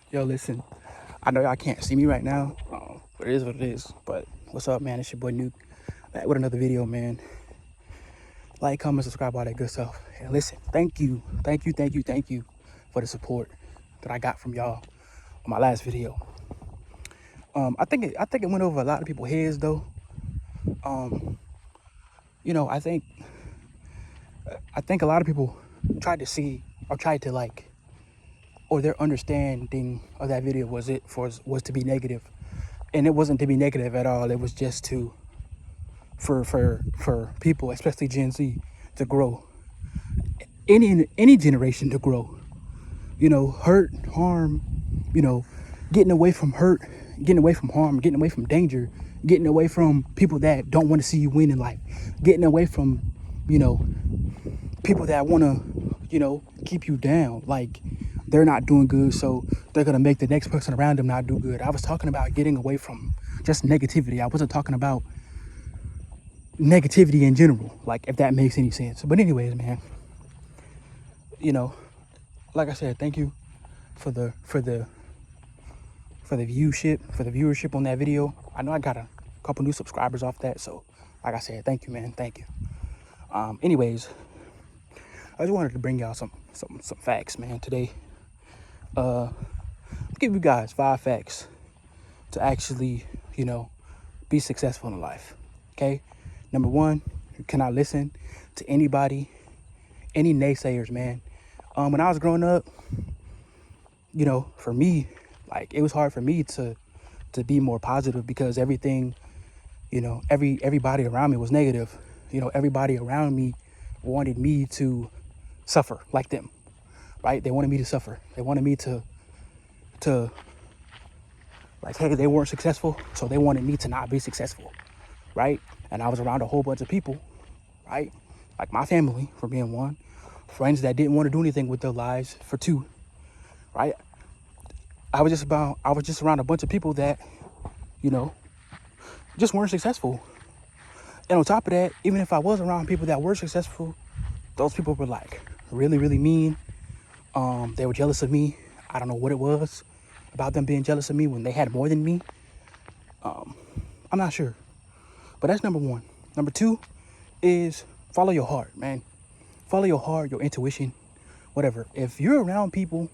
Yo, listen, I know y'all can't see me right now, but it is what it is. But what's up, man? It's your boy Nuke, back with another video, man. Like, comment, subscribe, all that good stuff. And listen, thank you for the support that I got from y'all on my last video. I think it went over a lot of people's heads though. Um, I think a lot of people tried to see or tried to like, or their understanding of that video was to be negative, and it wasn't to be negative at all. It was just to for people, especially Gen Z, to grow. Any generation to grow. Hurt, harm. Getting away from hurt, getting away from harm, getting away from danger, getting away from people that don't want to see you win in life, getting away from, you know, people that want to, keep you down. Like they're not doing good, so they're gonna make the next person around them not do good. I was talking about getting away from just negativity. I wasn't talking about negativity in general, like if that makes any sense. But anyways, man, you know, like I said, thank you for the viewership on that video. I know I got a couple new subscribers off that, so like I said, thank you, man, thank you. Anyways, I just wanted to bring y'all some facts, man, today. I'll give you guys 5 facts to actually, be successful in life. Okay, number 1, you cannot listen to anybody, any naysayers, man. When I was growing up, for me, like it was hard for me to be more positive because everything, everybody around me was negative. Everybody around me wanted me to suffer like them, right? They wanted me to suffer. They wanted me to like, hey, they weren't successful, so they wanted me to not be successful, right? And I was around a whole bunch of people, right? Like my family, for being one, friends that didn't want to do anything with their lives, for 2, right? I was just around a bunch of people that, just weren't successful. And on top of that, even if I was around people that were successful, those people were like really, really mean. They were jealous of me. I don't know what it was about them being jealous of me when they had more than me. I'm not sure. But that's number 1. Number 2 is follow your heart, man. Follow your heart, your intuition, whatever. If you're around people,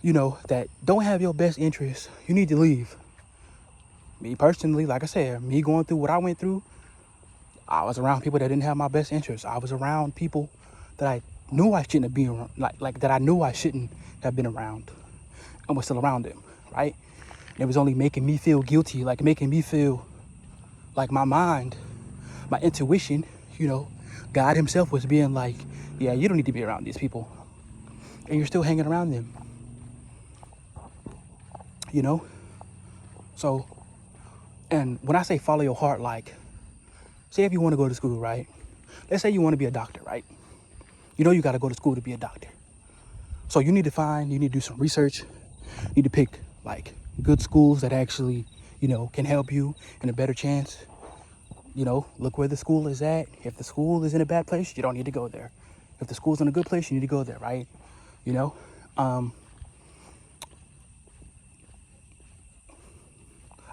that don't have your best interests, you need to leave. Me personally, like I said, me going through what I went through, I was around people that didn't have my best interests. I was around people that I knew I shouldn't have been around, like that I knew I shouldn't have been around, and was still around them, right? And it was only making me feel guilty, like making me feel like my mind, my intuition, God himself was being like, yeah, you don't need to be around these people. And you're still hanging around them, So, and when I say follow your heart, like, say if you want to go to school, right? Let's say you want to be a doctor, right? You got to go to school to be a doctor. So you need to do some research. You need to pick like good schools that actually, can help you in a better chance. Look where the school is at. If the school is in a bad place, you don't need to go there. If the school's in a good place, you need to go there, right?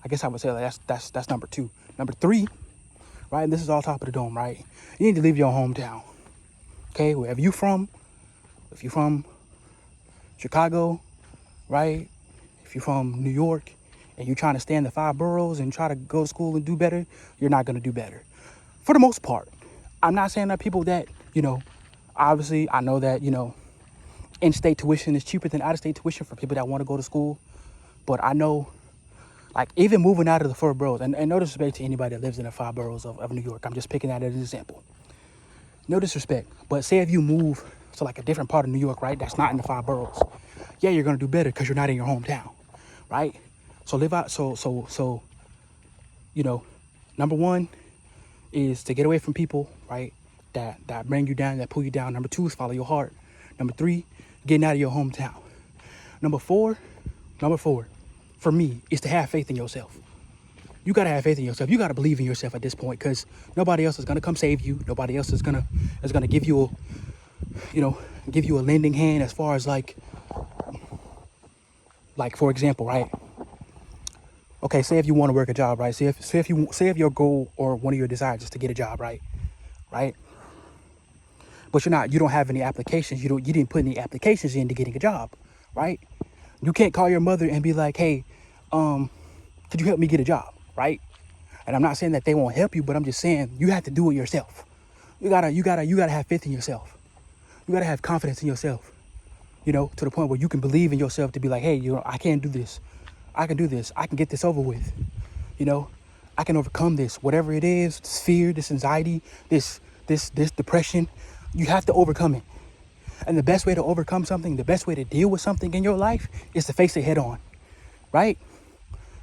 I guess I would say that's number 2. Number 3, right? And this is all top of the dome, right? You need to leave your hometown. Okay, wherever you from. If you're from Chicago, right? If you're from New York and you're trying to stay in the 5 boroughs and try to go to school and do better, you're not going to do better. For the most part. I'm not saying that people that, obviously I know that, in-state tuition is cheaper than out-of-state tuition for people that want to go to school. But I know, like, even moving out of the 4 boroughs, and no disrespect to anybody that lives in the 5 boroughs of New York. I'm just picking that as an example. No disrespect. But say if you move to like a different part of New York, right, that's not in the 5 boroughs, yeah, you're going to do better because you're not in your hometown, right? So live out, number 1 is to get away from people, right, that bring you down, that pull you down. Number 2 is follow your heart. Number 3, getting out of your hometown. Number four, for me, is to have faith in yourself. You got to have faith in yourself. You got to believe in yourself at this point, because nobody else is going to come save you. Nobody else is going to give you a, give you a lending hand as far as like, Like, for example, right? Okay, say if you want to work a job, right? Say if your goal or one of your desires is to get a job, right? Right? But you don't have any applications. You didn't put any applications into getting a job, right? You can't call your mother and be like, hey, could you help me get a job, right? And I'm not saying that they won't help you, but I'm just saying you have to do it yourself. You gotta have faith in yourself. You gotta have confidence in yourself, to the point where you can believe in yourself to be like, hey, I can do this. I can do this. I can get this over with. I can overcome this, whatever it is, this fear, this anxiety, this depression. You have to overcome it. And the best way to overcome something, the best way to deal with something in your life is to face it head on, right?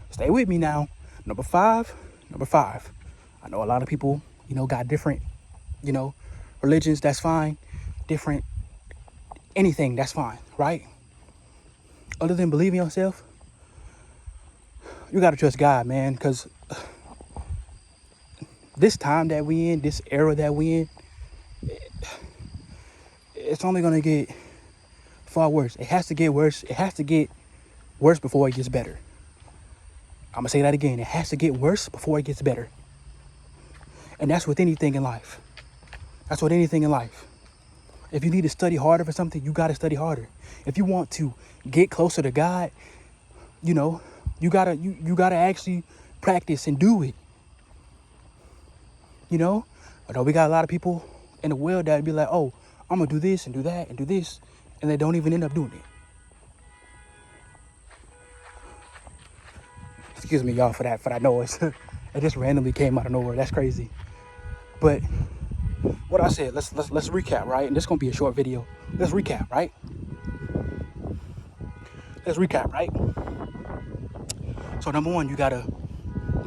Stay with me now. Number five. I know a lot of people, got different, religions. That's fine. Different anything. That's fine, right? Other than believing yourself, you got to trust God, man, because this time that we in, this era that we in, it's only going to get far worse. It has to get worse. It has to get worse before it gets better. I'm going to say that again. It has to get worse before it gets better. And that's with anything in life. That's with anything in life. If you need to study harder for something, you got to study harder. If you want to get closer to God, you gotta actually practice and do it. I know we got a lot of people in the world that be like, oh, I'm gonna do this and do that and do this, and they don't even end up doing it. Excuse me, y'all, for that noise. It just randomly came out of nowhere. That's crazy. But what I said, let's recap, right? And this is gonna be a short video. Let's recap, right? So number one, you gotta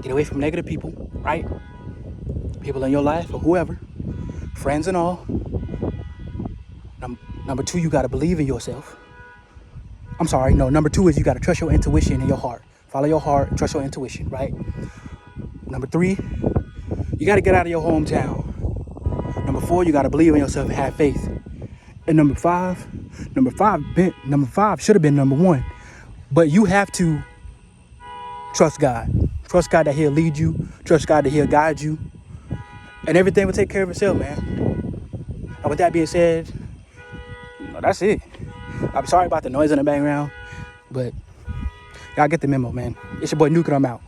get away from negative people, right? People in your life or whoever, friends and all. Number two, you gotta believe in yourself. Number two is you gotta trust your intuition and your heart. Follow your heart, trust your intuition, right? Number three, you gotta get out of your hometown. Number four, you gotta believe in yourself and have faith. And number five should have been number one. But you have to trust God. Trust God that He'll lead you. Trust God that He'll guide you. And everything will take care of itself, man. And with that being said, that's it. I'm sorry about the noise in the background, but y'all get the memo, man. It's your boy Nuke and I'm out.